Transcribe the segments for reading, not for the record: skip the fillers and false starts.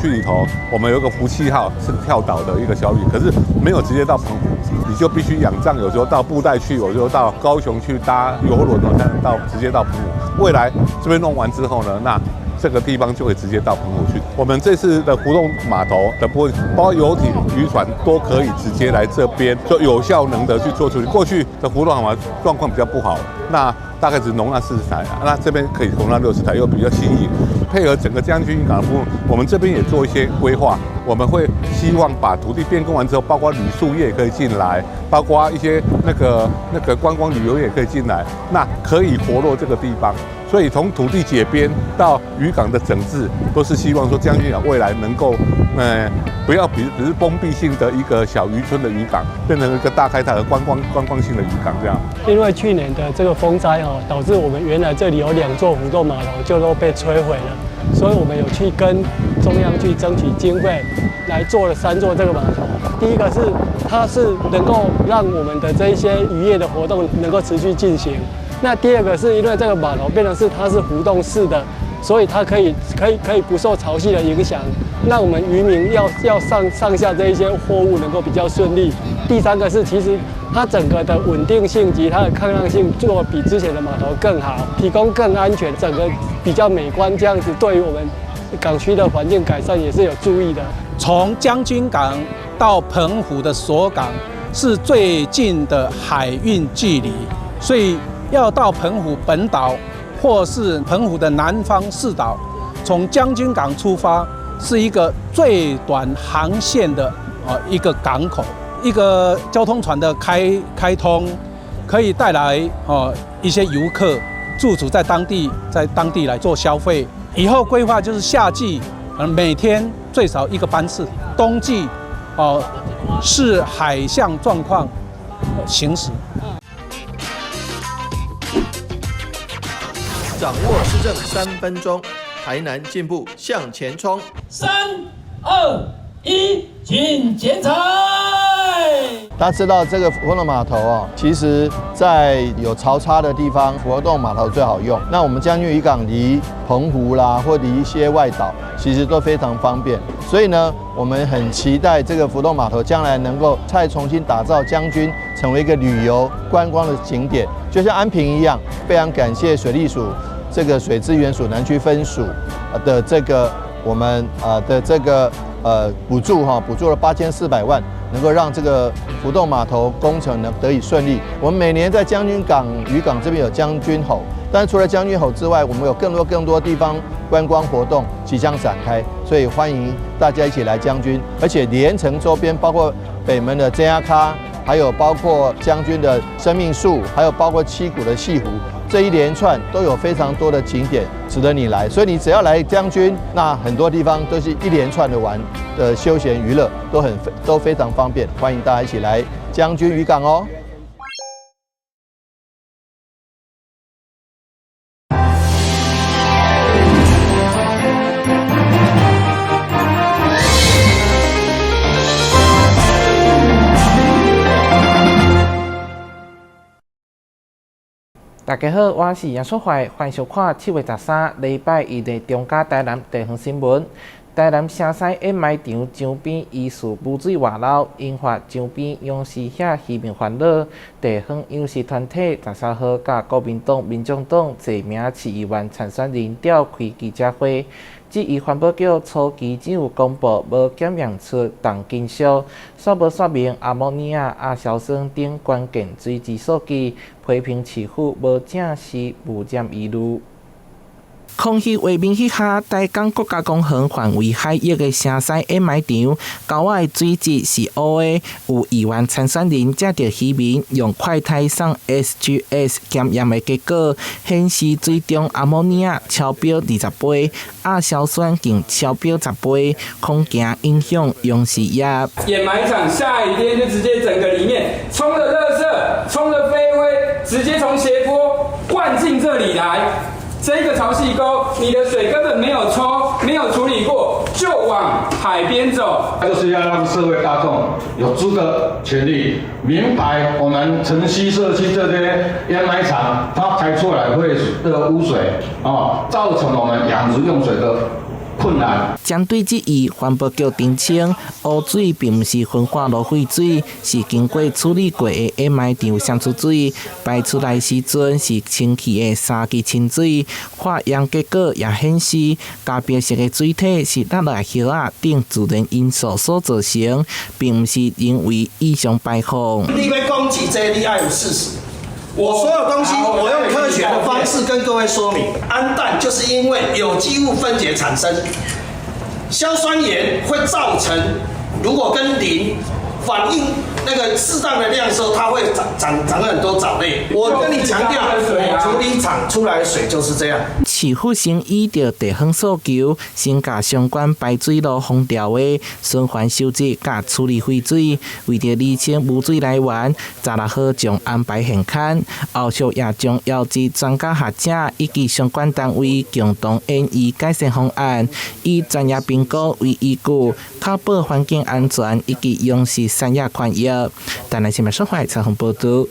區裡頭，我們有一個福氣號是跳島的一個小旅，可是沒有直接到澎湖，你就必須仰仗，有時候到布袋去，有時候到高雄去搭郵輪才能直接到澎湖。未來這邊弄完之後呢，那這個地方就會直接到澎湖去。我們這次的浮動碼頭的部分，包括遊艇、漁船都可以直接來這邊，就有效能的去做處理。過去的浮動碼頭狀況比較不好，那大概只容納40台，那這邊可以容納60台，又比較新穎。配合整個將軍漁港的部分，我們這邊也做一些規劃。我們會希望把土地變更完之後，包括旅宿業可以進來，包括一些那個觀光旅遊業可以進來，那可以活絡這個地方。所以從土地解編到漁港的整治，都是希望說將軍港未來能夠，不要只是封閉性的一個小漁村的漁港，變成一個大開大合觀光性的漁港這樣。因為去年的這個風災導致我們原來這裡有2座浮動碼頭就都被摧毀了，所以我們有去跟中央去爭取經費，來做了3座這個碼頭。第一個是它是能夠讓我們的這一些漁業的活動能夠持續進行。那第二個是因為這個碼頭變成是它是浮動式的，所以它可以不受潮汐的影響，讓我們漁民要上下這一些貨物能夠比較順利。第三個是其實它整個的穩定性及它的抗浪性做比之前的碼頭更好，提供更安全，整個比較美觀，這樣子對於我們港區的環境改善也是有注意的。從將軍港到澎湖的鎖港是最近的海運距離，所以要到澎湖本島或是澎湖的南方四島，從將軍港出發是一個最短航線的一個港口。一個交通船的開通，可以帶來一些遊客駐足在當地來做消費。以後規劃就是夏季每天最少1個班次，冬季視海象狀況行駛。掌握施政3分鐘，台南進步向前衝。3、2、1，請剪彩。大家知道這個浮動碼頭其實在有潮差的地方，浮動碼頭最好用。那我們將軍漁港離澎湖啦，或離一些外島，其實都非常方便。所以呢，我們很期待這個浮動碼頭將來能夠再重新打造將軍成為一個旅遊觀光的景點，就像安平一樣。非常感謝水利署這個水資源署南區分署的這個我們的這個補助了8400萬，能夠讓這個浮動碼頭工程呢得以順利。我們每年在將軍港漁港這邊有將軍吼，但是除了將軍吼之外，我們有更多地方觀光活動即將展開，所以歡迎大家一起來將軍，而且連城周邊包括北門的真亞卡，還有包括將軍的生命樹，還有包括七股的西湖，這一連串都有非常多的景點值得你來。所以你只要來將軍，那很多地方都是一連串的玩的休閒娛樂都非常方便，歡迎大家一起來將軍漁港哦。大家好，我是楊淑懷，歡迎收看7月13日禮拜1的中嘉台南地方新聞。台南城西演賣場江邊疑似污水外漏，引發江邊勇士遐漁民煩惱。地方勇士團體13號甲國民黨、民眾黨儕名市議員參選人召開記者會，質疑環保局初期只有公布無檢驗出重金屬，煞無說明阿摩尼亞、亞硝酸等關鍵水質數據，批評市府無正視污染疑慮。空襲畫面迄下，台江國家公園範圍海域的城西演賣場，溝仔的水質是烏的，有議員參選人接到漁民用快篩送 SGS 檢驗的結果，顯示水中阿摩尼亞超標20倍，亞硝酸更超標10倍，恐驚影響勇士業。掩埋場下雨天就直接整個裡面衝了垃圾，衝了飛灰，直接從斜坡灌進這裡來。這個潮汐溝，你的水根本沒有抽，沒有處理過，就往海邊走。就是要讓社會大眾有足的權利明白，我們城西社區這邊掩埋場，它排出來會的污水造成我們養殖用水的困難。針對質疑，環保局澄清，污水並不是焚化爐廢水，是經過處理過的掩埋場san出水，排出來時陣是清氣的三級清水。化驗結果也顯示，咖啡色的水體是落來葉仔等自然因素所造成，並不是因為異常排放。你要攻擊這，你要有事實。我所有東西，我用科學的方式跟各位說明，氨氮就是因為有機物分解產生，硝酸鹽會造成，如果跟磷反應那個適當的量的時候，它會長很多藻類。我跟你強調，我處理廠出來的水就是這樣。市府先依照地方訴求，先甲相關排水路封條的循環收集甲處理廢水，為着釐清污水來源，16號將安排現勘，後續也將邀集專家學者以及相關單位共同研議改善方案，以專業評估為依據，確保環境安全以及用時產業權益。台南新聞社會採訪報道。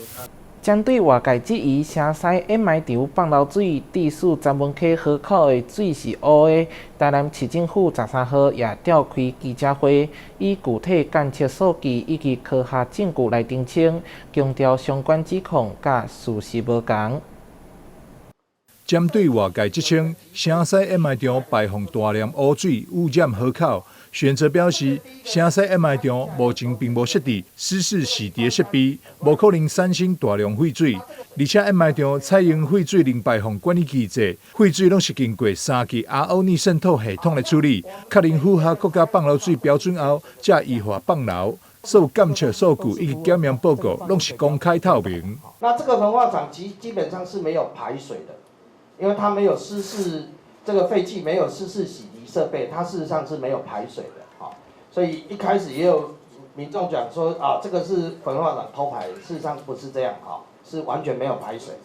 針對外界質疑城西掩埋場放漏水，致使曾文溪河口的水是烏的，台南市政府13號也召開記者會，以具體監測數據以及科學證據來澄清，強調相關指控甲事實無同。針對外界指稱城西掩埋場排放大量污水污染河口，選擇表示，城西掩埋場目前並無設置濕式洗滌設備，無可能產生大量廢水，而且掩埋場採用廢水零排放管理機制，廢水攏是經過3級 RO 逆滲透系統的處理，確認符合國家放流水標準後，才依法放流。所有監測數據以及檢驗報告攏是公開透明。那這個焚化廠基本上是沒有排水的，因為它沒有濕式這個廢氣沒有濕式洗滌設備，它事實上是沒有排水的。所以一開始也有民眾講說啊，這個是焚化廠偷排的，事實上不是這樣，是完全沒有排水。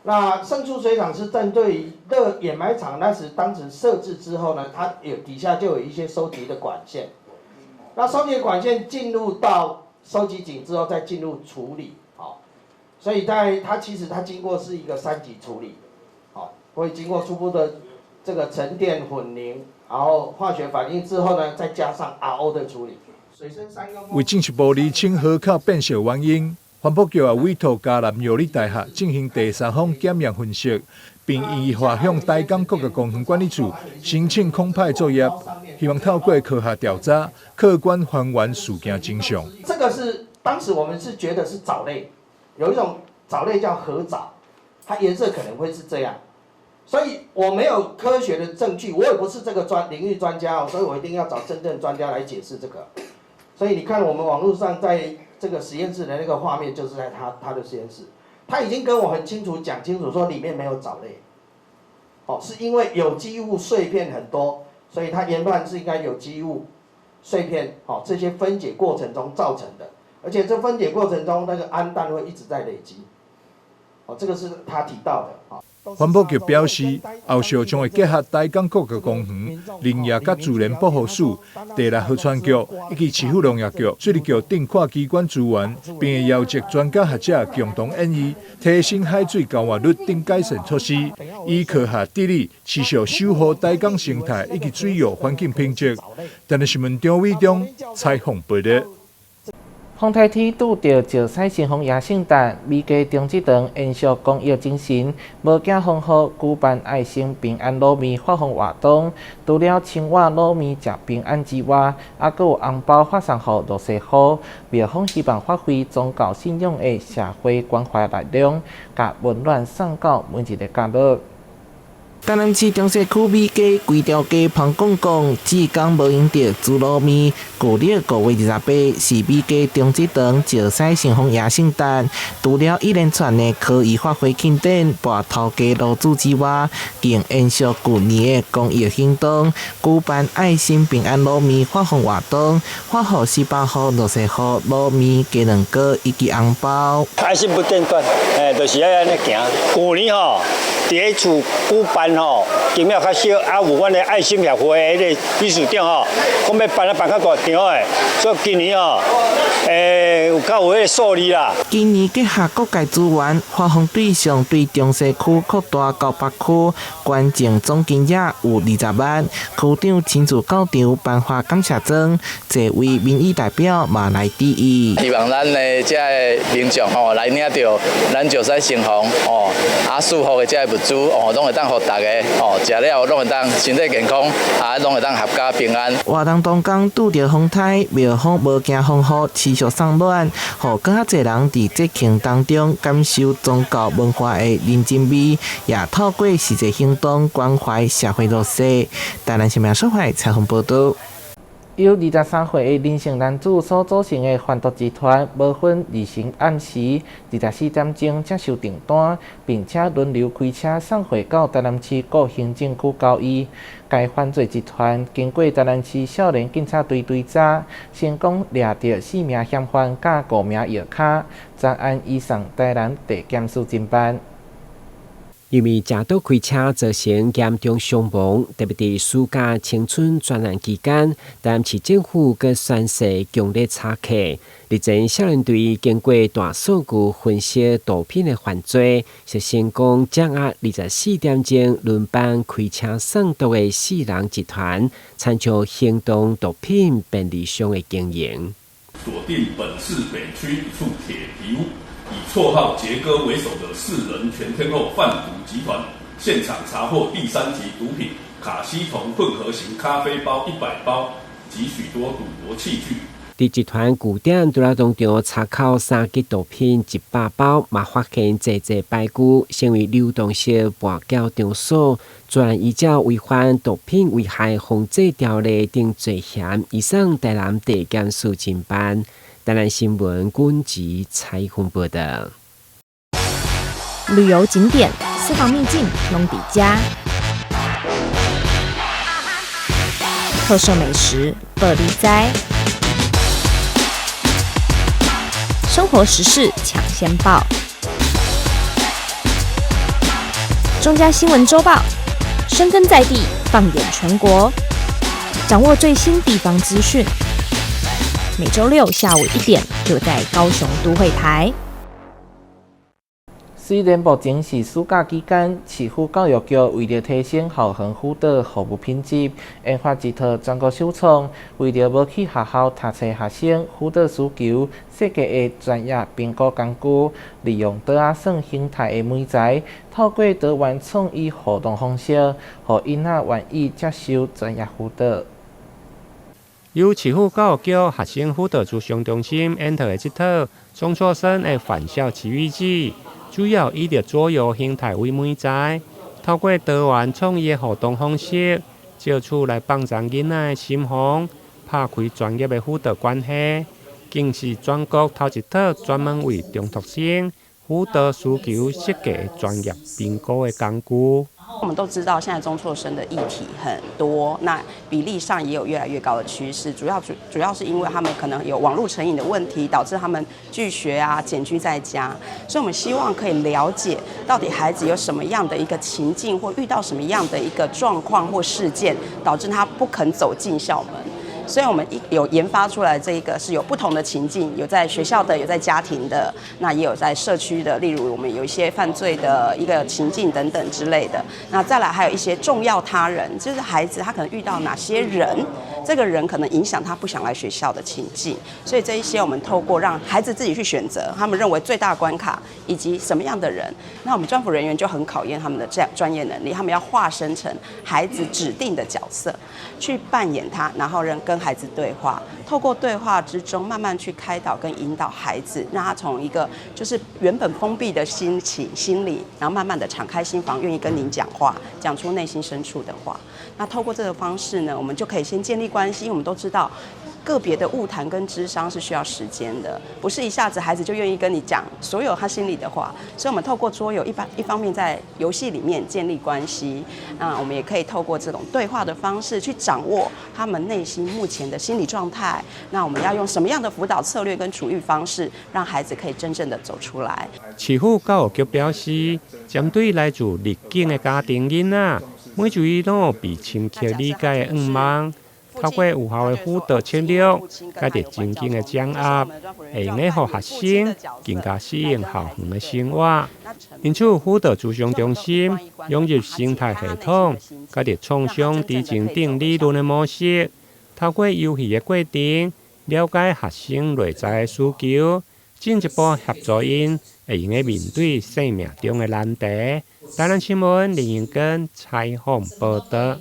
那勝出水廠是針對這掩埋場當時設置之後呢，它有底下就有一些收集的管線，那收集的管線進入到收集井之後再進入處理，所以它其實它經過是一個3級處理，會經過初步的這個沉澱混凝。然後化學反應之後呢，再加上 RO 的處理。為進一步釐清河口變色原因，環保局也委託嘉南藥理大學進行第三方檢驗分析，並依法向台江國家公園管理處申請空拍作業，希望透過科學調查，客觀還原事件真相。這個是當時我們是覺得是藻類，有一種藻類叫褐藻，它顏色可能會是這樣。所以我沒有科學的證據，我也不是這個領域專家，所以我一定要找真正專家來解釋這個。所以你看我們網絡上在這個實驗室的那個畫面，就是在他的實驗室，他已經跟我很清楚講清楚說裡面沒有藻類，是因為有機物碎片很多，所以他研判是應該有機物碎片，這些分解過程中造成的，而且這分解過程中那個氨氮會一直在累積，這個是他提到的。環保局表示，後續將會結合台江國家公園、林業甲自然保護署、第6河川局以及市府農業局、水利局等跨機關資源，並會邀集專家學者共同研議，提升海水交換率等改善措施，以科學治理持續守護台江生態以及水域環境品質。台南新聞張偉忠採訪報道。豐台天拄到石獅新豐野聖誕，美加中職場延續公益精神，無驚風雨，舉辦愛心平安糯米發放活動。除了青蛙糯米食平安之外，還佫有紅包發送予弱勢戶，廟方希望發揮宗教信仰的社會關懷力量，甲溫暖送到每一個角落。台南市中西區美加規條街芳公公志工無用着煮糯米，舊曆5月28是美加中職場石獅新豐野聖誕。除了一連串的可以發揮慶典、拔頭家爐主之外，更延續舊年的公益行動，舉辦愛心平安糯米發放活動，發予400戶弱勢戶糯米、雞卵糕以及紅包。愛心不間斷，就是要安尼行。舊年佇個厝舉辦吼，金額較少，啊有阮的愛心協會的理事長吼，講要辦較大場的，所以今年吼，有較有迄個數字啦。今年結合各界資源，發放對象對中西區擴大到北區，捐贈總金額有20萬。區長親自到場頒發感謝狀，這位民意代表嘛來致意。希望咱的這個民眾吼來領到咱石西城隍哦，啊祝福的這個物資哦，攏會當予大家哦，食了攏會當身體健康，啊攏會當合家平安。活動當中拄着風颱，廟方無驚風雨，持續送暖，互更較儕人佇節慶當中感受宗教文化的認真味，也透過實際行動關懷社會弱勢。台南新聞社會採訪報道。由23歲的林姓男子所組成的販毒集團，無分日程暗時，24點鐘接受訂單，並且輪流開車送回到台南市各行政區交易。該犯罪集團經過台南市少年警察隊追查，成功抓到4名嫌犯甲5名藥卡，專案移送台南地檢署偵辦。因為車道開車造成嚴重傷亡，特別在暑假青春專案期間，台南市政府佮宣誓強力查克。日前少年隊經過大數據分析毒品的犯罪，是成功掌握24點鐘輪班開車送毒的4人集團，參照行動毒品便利商的經營。鎖定本市北區一處鐵皮屋。以綽號傑哥為首的4人全天候販毒集團，現場查獲第3級毒品卡西酮混合型咖啡包100包及許多賭博器具。在集團據點對當中查扣3級毒品100包，嘛發現濟排骨，成為流動性跋筊場所。專案依照違反毒品危害防制條例等罪嫌，移送台南地檢署偵辦。台南新聞軍籍採訪報道。旅遊景點、私房秘境攏底家，特色美食樂利哉，生活時事搶先報，中嘉新聞週報，深耕在地，放眼全國，掌握最新地方資訊。每週6下午1點，就在高雄都會台。雖然目前是暑假期間，市府教育局為了提升校園輔導服務品質，研發一套全國首創，為了要去學校讀冊學生輔導需求設計的專業評估工具，利用桌仔算形態的媒材，透過多元創意互動方式，讓囡仔願意接受專業輔導。由市府教育局學生輔導諮詢中心研發的這套中輟生的返校奇遇記，主要以着桌遊形態為媒材，透過多元創意的互動方式，借此來放鬆囡仔的心房，拍開專業的輔導關係，更是全國頭一套專門為中讀生輔導需求設計的專業評估的工具。我們都知道，現在中輟生的議題很多，那比例上也有越來越高的趨勢。主要是因為他們可能有網絡成癮的問題，導致他們拒學啊，繭居在家。所以我們希望可以了解到底孩子有什麼樣的一個情境，或遇到什麼樣的一個狀況或事件，導致他不肯走進校門。所以我們有研發出來這一個是有不同的情境，有在學校的，有在家庭的，那也有在社區的，例如我們有一些犯罪的一個情境等等之類的。那再來還有一些重要他人，就是孩子他可能遇到哪些人，這個人可能影響他不想來學校的情境。所以這一些我們透過讓孩子自己去選擇，他們認為最大的關卡以及什麼樣的人，那我們專輔人員就很考驗他們的這樣專業能力，他們要化身成孩子指定的角色，去扮演他，然後跟孩子對話，透過對話之中慢慢去開導跟引導孩子，讓他從一個就是原本封閉的心理，然後慢慢的敞開心房，願意跟您講話，講出內心深處的話。那透過這個方式呢，我們就可以先建立關係。我們都知道個別的晤談跟諮商是需要時間的，不是一下子孩子就願意跟你講所有他心裡的話。所以我們透過桌遊一方面在遊戲裡面建立關係，那我們也可以透過這種對話的方式去掌握他們內心目前的心理狀態。那我們要用什麼樣的輔導策略跟處遇方式，讓孩子可以真正的走出來？市府教育局表示，針對來自逆境的家庭囡仔，每一位都有被深刻理解的願望。透過有效的輔導策略，加入情境的掌握，會用來讓學生更加適應校園的生活。因此，輔導諮詢中心融入生態系統，加入創傷知情等理論的模式，透過遊戲的過程，了解學生內在的需求，進一步協助因會用來面對生命中的難題。台南新聞林英根採訪報道。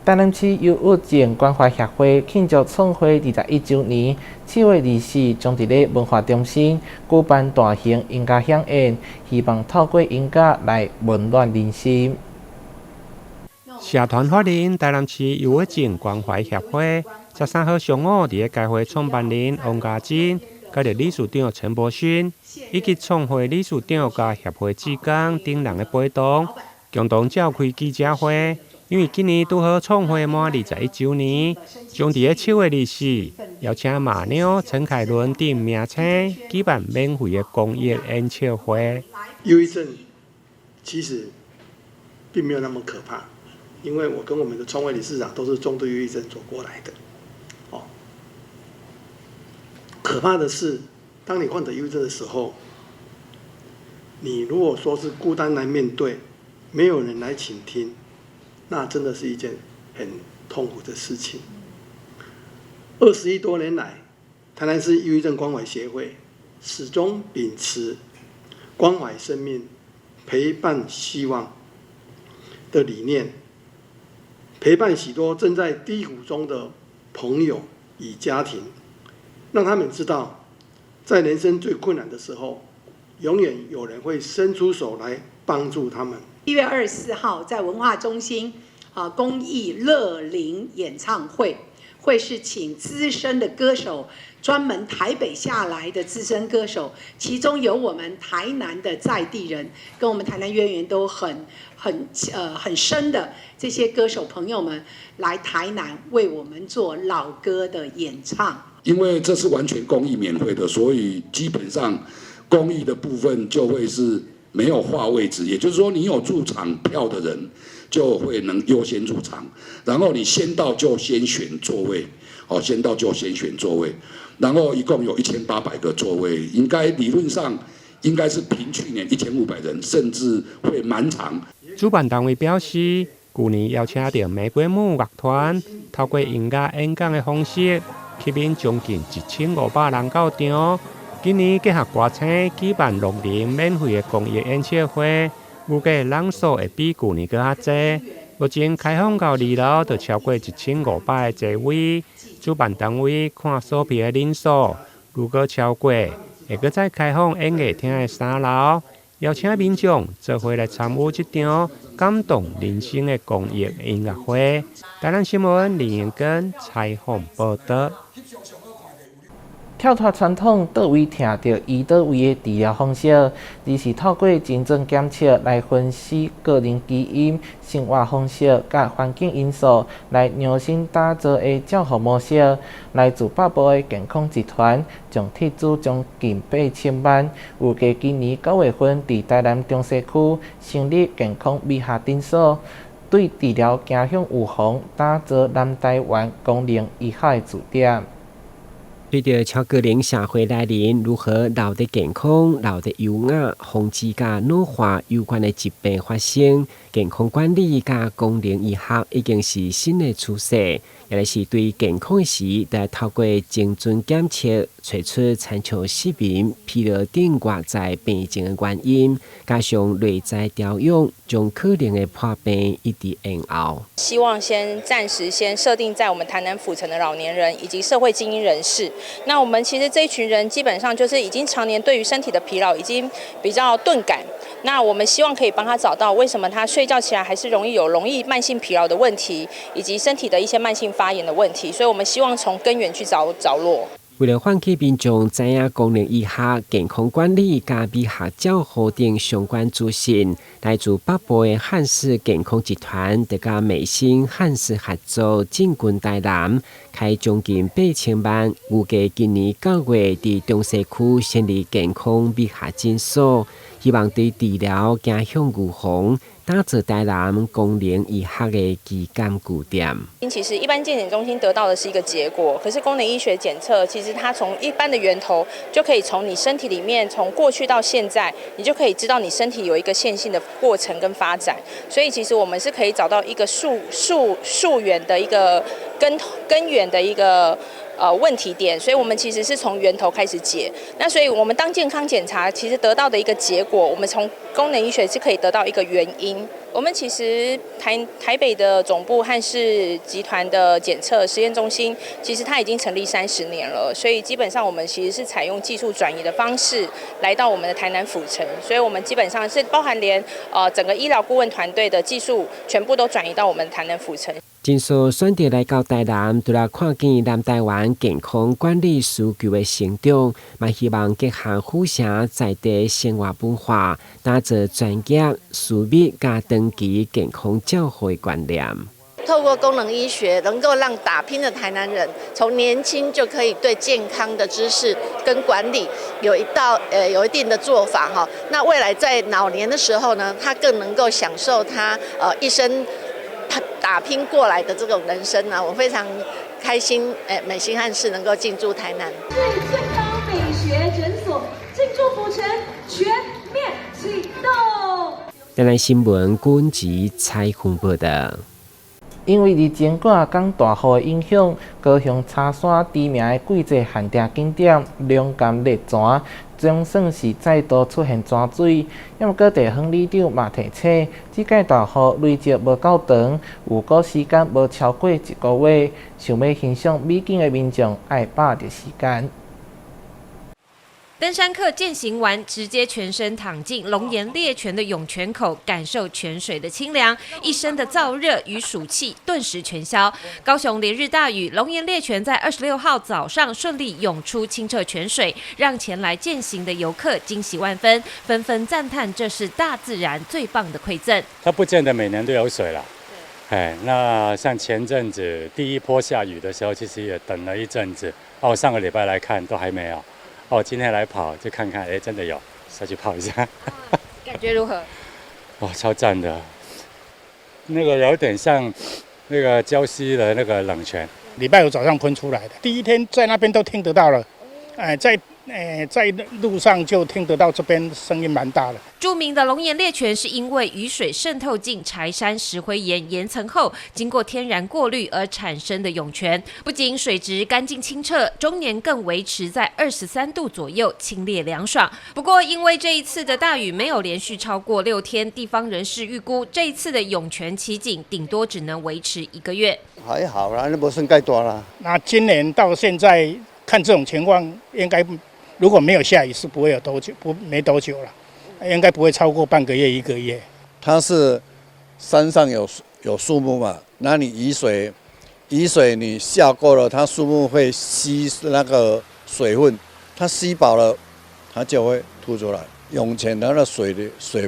台南市憂鬱症關懷協會慶祝創會21週年，7月24將佇咧文化中心舉辦大型音樂饗宴，希望透過音樂來溫暖人心。社團法人台南市憂鬱症關懷協會13號上午佇咧該會創辦人王家珍、甲着理事長陳柏勳，以及創會理事長甲協會志工等人的陪同，共同召開記者會。因為今年拄好創會滿21週年，將佇7月24邀請馬娘、陳凱倫等名稱舉辦免費的公益演唱會。憂鬱症其實並沒有那麼可怕，因為我跟我們的創會理事長都是重度憂鬱症走過來的。哦，可怕的是，當你患得憂鬱症的時候，你如果說是孤單來面對，沒有人來傾聽。那真的是一件很痛苦的事情。21多年來，台南市憂鬱症關懷協會始終秉持關懷生命、陪伴希望的理念，陪伴許多正在低谷中的朋友與家庭，讓他們知道，在人生最困難的時候，永遠有人會伸出手來幫助他們。1月24號在文化中心公益樂齡演唱會，會是請資深的歌手，專門台北下來的資深歌手，其中有我們台南的在地人，跟我們台南淵源都很深的這些歌手朋友們來台南為我們做老歌的演唱。因為這是完全公益免費的，所以基本上公益的部分就會是沒有劃位置，也就是說，你有入場票的人就會能優先入場，然後你先到就先選座位，先到就先選座位，然後一共有1800個座位，應該理論上應該是平去年1500人，甚至會滿場。主辦單位表示，去年邀請到玫瑰木樂團，透過音樂演講的方式，吸引將近1500人到場。今年結合歌星舉辦6年免費的公益演唱會，預計人數會比去年更加多。目前開放到2樓就超過1500個座位。主辦單位看所批的人數，如果超過，會閣再開放演藝廳的3樓，邀請民眾做伙來參與這場感動人心的公益音樂會。台南新聞林延根採訪報道。跳脫傳統，倒位聽到伊倒位的治療方式，而是透過精準檢測來分析個人基因、生活方式甲環境因素來量身打造的照護模式。來自北部的健康集團將貼資將近8000萬，預計今年9月份在台南中西區成立健康美學診所，對治療驚響預防打造南台灣公營醫學的據點。隨着超高齡社會來臨，如何留得健康、留得優雅，防止甲老化有關的疾病發生，健康管理甲公營醫學已經是新的趨勢。也是對健康時，得透過精準檢測，找出親像失眠、疲勞等外在病症的原因，加上內在調養，將可能的破病一直延後。希望暫時設定在我們台南府城的老年人以及社會精英人士。那我們其實這一群人基本上就是已經常年對於身體的疲勞已經比較鈍感。那我們希望可以幫他找到為什麼他睡覺起來還是容易慢性疲勞的問題，以及身體的一些慢性發炎的問題，所以我們希望從根源去着落。為了喚起民眾知影功能醫學健康管理加美學照護等相關資訊，來自北部的漢氏健康集團，得甲美心漢氏合作進軍台南，開將近8000萬，預計今年9月佇中西區成立健康美學診所，希望對治療加向預防，打造台南功能醫學的基幹據點。其實一般健檢中心得到的是一個結果，可是功能醫學檢測其實它從一般的源頭就可以從你身體裡面，從過去到現在，你就可以知道你身體有一個線性的過程跟發展。所以其實我們是可以找到一個溯源的一個根源的一個問題點，所以我們其實是從源頭開始解。那所以我們當健康檢查其實得到的一個結果，我們從功能醫學是可以得到一個原因。我們其實台北的總部漢氏集團的檢測實驗中心，其實它已經成立30年了，所以基本上我們其實是採用技術轉移的方式來到我們的台南府城，所以我們基本上是包含連整個醫療顧問團隊的技術全部都轉移到我們台南府城。診所選擇來到台南，除了看見南台灣健康管理需求的成長，嘛希望結合府城在地生活文化，打造專業、私密加長期健康照護的觀念。透過功能醫學，能夠讓打拼的台南人從年輕就可以對健康的知識跟管理有一定的做法哈。那未來在老年的時候呢，他更能夠享受他一生打拼過來的這種人生呢，我非常開心。美心漢氏能夠進駐台南，最健康美學診所進駐府城，全面啟動。台南新聞軍籍採訪報道。因為疫情掛港大雨的影響，高雄茶山知名的季節限定景點龍岩列泉，總算是再度出現泉水。不過地方里長嘛提醒，這屆大雨累積無夠長，有果時間無超過1個月，想要欣賞美景的民眾愛把握時間。登山客健行完，直接全身躺進龍岩烈泉的湧泉口，感受泉水的清涼，一身的燥熱與暑氣頓時全消。高雄連日大雨，龍岩烈泉在26號早上順利湧出清澈泉水，讓前來健行的遊客驚喜萬分，紛紛讚嘆這是大自然最棒的饋贈。它不見得每年都有水了，那像前陣子第一波下雨的時候，其實也等了一陣子，上個禮拜來看都還沒有。今天來跑就看看，真的有，下去泡一下。感覺如何？哇，超讚的，那個有點像那個礁溪的那個冷泉。禮拜五早上噴出來的，第一天在那邊都聽得到了，在路上就聽得到這邊聲音蠻大的。著名的龍岩烈泉是因為雨水滲透進柴山石灰岩層後，經過天然過濾而產生的湧泉，不僅水質乾淨清澈，終年更維持在23度左右，清冽涼爽。不過因為這一次的大雨沒有連續超過6天，地方人士預估這一次的湧泉期景頂多只能維持1個月。還好啦，那不算太大啦。那今年到現在看這種情況，應該如果沒有下雨是不會有多久，沒多久了，應該不會超過半個月1個月。它是山上有樹木嘛，那你雨水你下過了，它樹木會吸那個水分，它吸飽了，它就會吐出來。湧泉它的水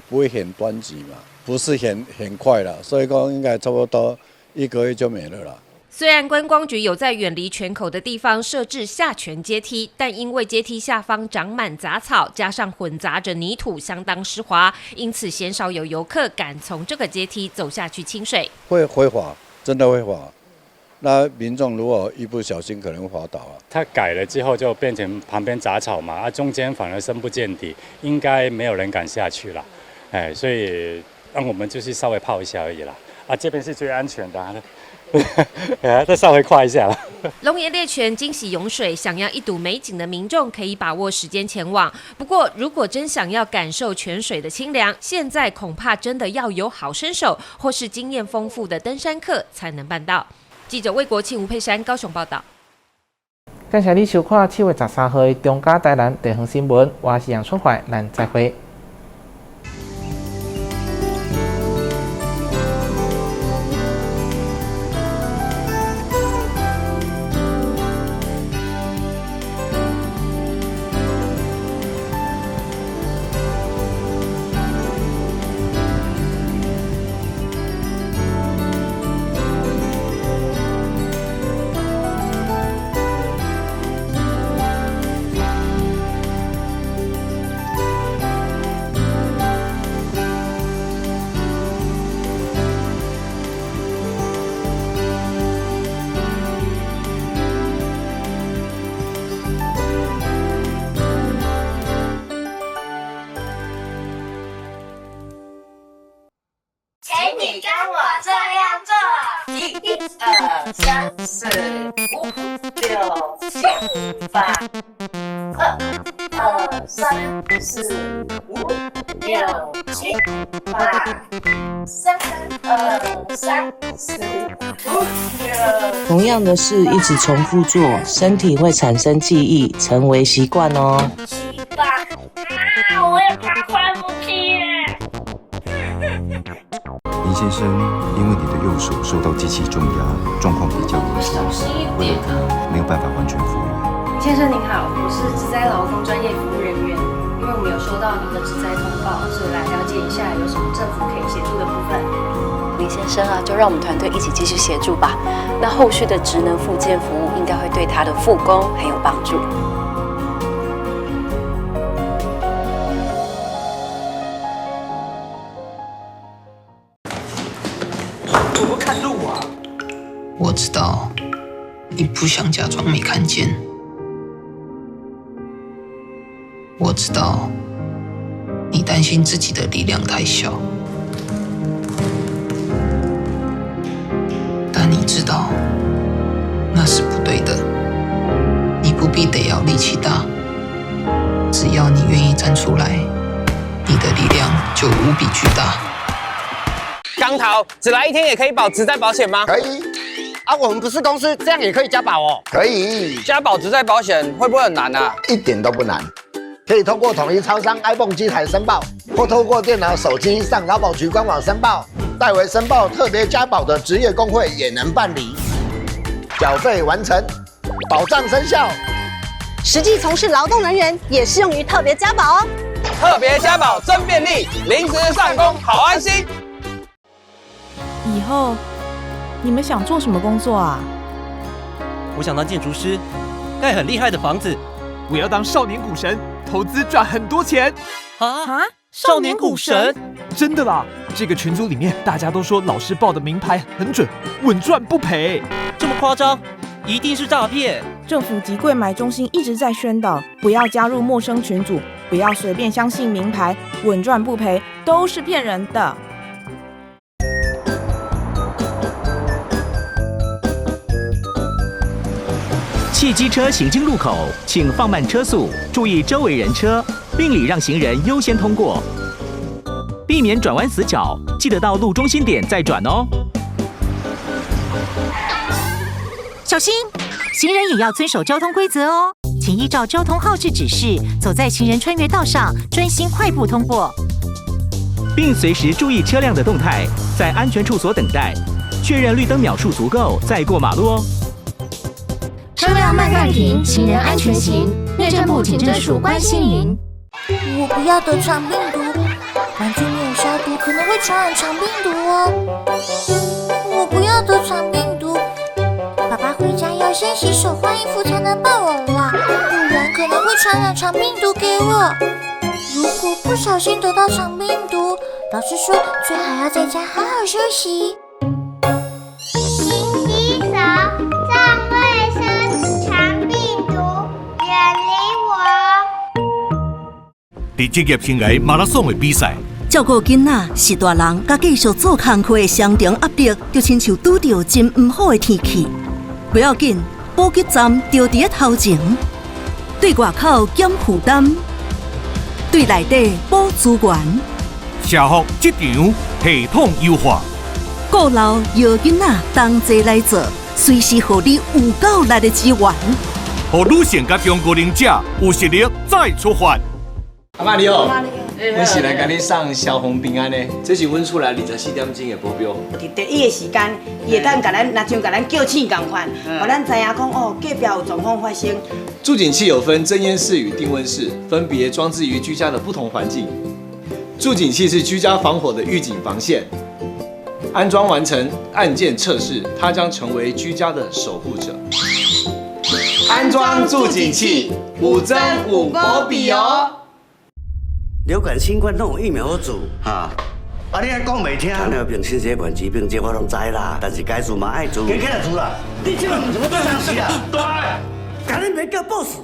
不會很湍急嘛，不是很快了，所以說應該差不多1個月就沒了啦。雖然觀光局有在遠離泉口的地方設置下泉階梯，但因為階梯下方長滿雜草，加上混雜着泥土，相當濕滑，因此鮮少有遊客敢從這個階梯走下去清水。會滑，真的會滑。那民眾如果一不小心可能會滑倒啊。它改了之後就變成旁邊雜草嘛，中間反而深不見底，應該沒有人敢下去了。所以讓我們就是稍微泡一下而已啦。這邊是最安全的。再稍微快一下了。龍岩烈泉驚喜湧水，想要一睹美景的民眾可以把握時間前往。不過，如果真想要感受泉水的清涼，現在恐怕真的要有好身手或是經驗豐富的登山客才能辦到。記者魏國慶、吳佩珊高雄報道。感謝你收看7月13號的中嘉台南地方新聞，我是楊春懷，咱再會。2、3、4、5、6、7、8。2、3、4、5、6、7、8。3、2、3、4、5、6。同样的事一直重複做，身體會產生記憶，成為習慣哦。7、8。我要爬快扶梯耶！林先生，因为你的右手受到机器重壓，狀況比較危險，為了他沒有辦法完全復原。先生您好，我是職災勞工專業服務人員，因為我們有收到您的職災通報，所以來了解一下有什麼政府可以協助的部分。林先生啊，就讓我們團隊一起繼續協助吧。那後續的職能復健服務應該會對他的復工很有幫助。我不看路啊！我知道，你不想假裝沒看見。我知道，你擔心自己的力量太小。但你知道，那是不對的。你不必得要力氣大，只要你願意站出來，你的力量就無比巨大。剛桃，只來1天也可以保職災保險嗎？可以。啊，我們不是公司，這樣也可以加保哦。可以。加保職災保險會不會很難啊？一點都不難，可以通過統一超商 iPhone 機台申報，或透過電腦、手機上勞保局官網申報。代為申報特別加保的職業工會也能辦理。繳費完成，保障生效。實際從事勞動人員也適用於特別加保哦。特別加保真便利，臨時上工好安心。以後你們想做什麼工作啊？我想當建築師，蓋很厲害的房子。我要當少年股神，投資賺很多錢。啊？少年股神？真的啦！這個群組裡面大家都說老師報的名牌很準，穩賺不賠。這麼誇張？一定是詐騙！政府及櫃買中心一直在宣導，不要加入陌生群組，不要隨便相信名牌，穩賺不賠都是騙人的。汽機車行經路口，請放慢車速，注意周圍人車，並禮讓行人優先通過，避免轉彎死角。記得到路中心點再轉哦。小心，行人也要遵守交通規則哦，請依照交通號誌指示，走在行人穿越道上，專心快步通過，並隨時注意車輛的動態，在安全處所等待，確認綠燈秒數足夠再過馬路哦。車輛慢暫停，行人安全行。內政部警政署關心您。我不要得腸病毒，完全沒有消毒，可能會傳染腸病毒哦。我不要得腸病毒，爸爸回家要先洗手換衣服才能抱我啦，不然可能會傳染腸病毒給我。如果不小心得到腸病毒，老師說最好要在家好好休息。勤洗手，站衛生，腸病毒遠離我。在職業生涯馬拉松的比賽，照顧囡仔是大人，甲繼續做工課的雙重壓力，就親像拄到真唔好的天氣。不要緊，補給站就佇頭前，對外口減負擔，對內底補資源。社福職場系統優化，顧老搖囡仔同齊來做，隨時予你有夠力的資源，讓女性甲中高齡者有實力再出發。阿媽你好，我是來甲你送消防平安的，這是阮厝內24點鐘的保鏢。佇第一個時間，伊會當甲咱，若像甲咱叫醒共款，互咱知影講哦，隔壁有狀況發生。助警器有分偵煙室與定溫室，分別裝置於居家的不同環境。助警器是居家防火的預警防線，安裝完成按鍵測試，它將成為居家的守護者。安裝助警器，5針5保庇哦。流感、新冠攏有疫苗好做，哈。啊，你還講袂聽？糖尿病、心血管疾病，這我攏知啦，但是該做嘛愛做。給來做啦！你這個怎麼對上去啦？對，趕緊別叫 boss。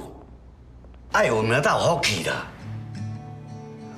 愛我們的大好氣啦。